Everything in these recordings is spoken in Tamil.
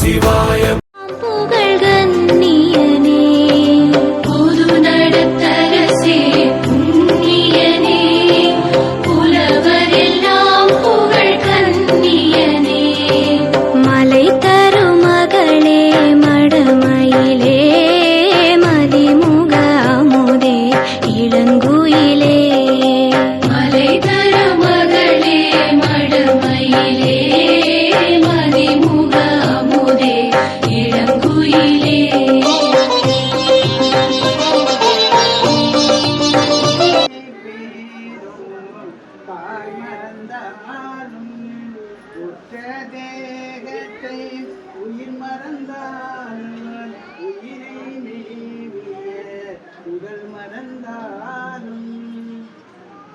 சிவாய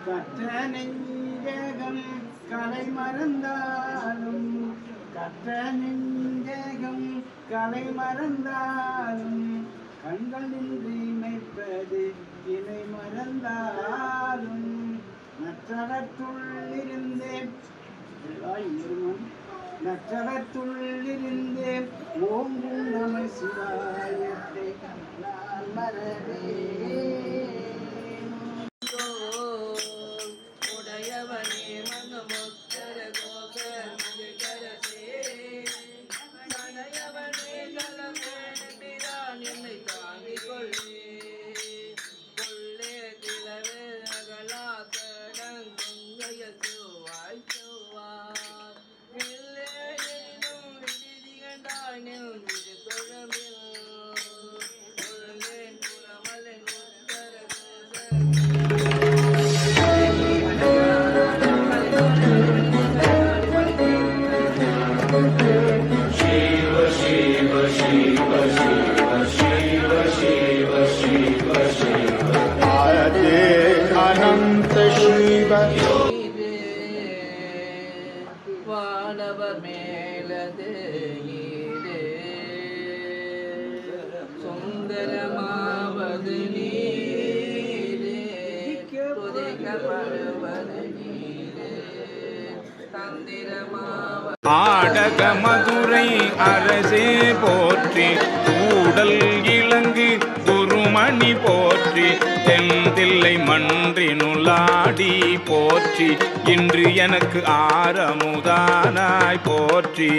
கற்ற நெஞ்சகம் கலை மறந்தாலும் கற்ற நெஞ்சகம் கலை மறந்தாலும் கண்கள் நின்று மெய்ப்பது இணை மறந்தாலும் நற்றகத்துள்ளிருந்தே நற்றகத்துள்ளிருந்தே ஓங்கும் நம சிவாயத்தை நான் மறவே வானவர் மேலது சுந்தரமாவது நீரே துதிக்கப்படுவது நீரே தந்திரமாவது ஆடக மதுரை அரசே போற்றி கூடல் இலங்கு குருமணி போற்றி தென்தில்லை மன்றினுளாடி போற்றி இன்று எனக்கு ஆரமுதானாய் போற்றி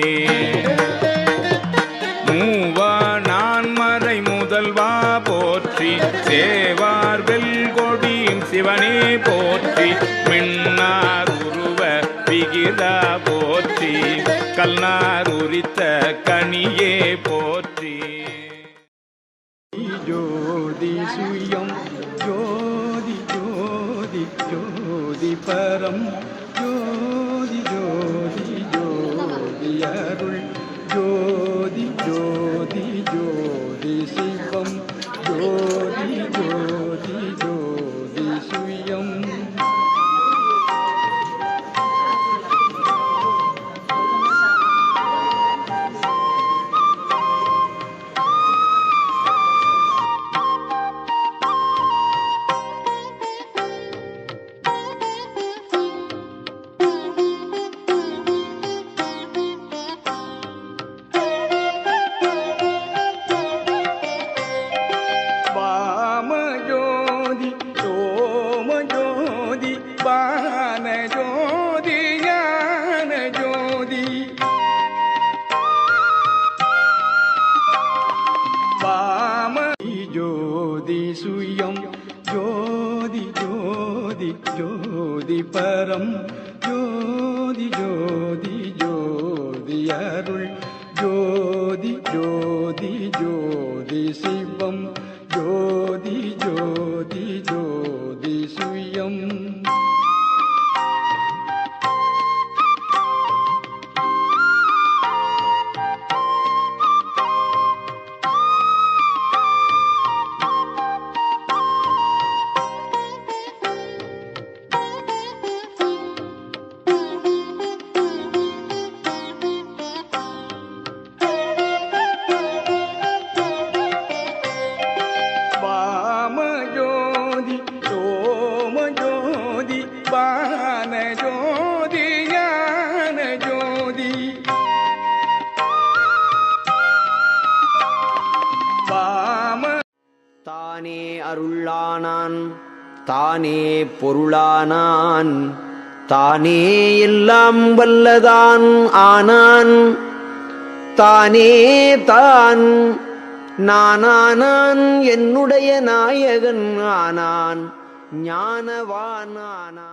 மூவா நான்மறை முதல்வா போற்றி சேவார் வெல்கொடியும் சிவனே போற்றி மின்னார் உருவ விகிதா போற்றி கல்நார் உரித்த கனியே போற்றி ஜோதி சுயம் ஜோதி ஜோதி ஜோதி பரம் ஜோதி ஜோதி ஜோதி அருள் ஜோதி ஜோதி ஜோதி சிவம் ஜோதி ஜோதி ஜோதி சுயம் சுயம் ஜோதி ஜோதி ஜோதி பரம் ஜோதி ஜோதி ஜோதி அருள் ஜோதி ஜோதி ஜோதி சிவம் ஜோதி ஜோதி ஜோதி சுயம் ஜோதி தானே அருளானான் தானே பொருளானான் தானே எல்லாம் வல்லதான் ஆனான் தானே தான் நானானான் என்னுடைய நாயகன் ஆனான் ஞானவான் ஆனான்.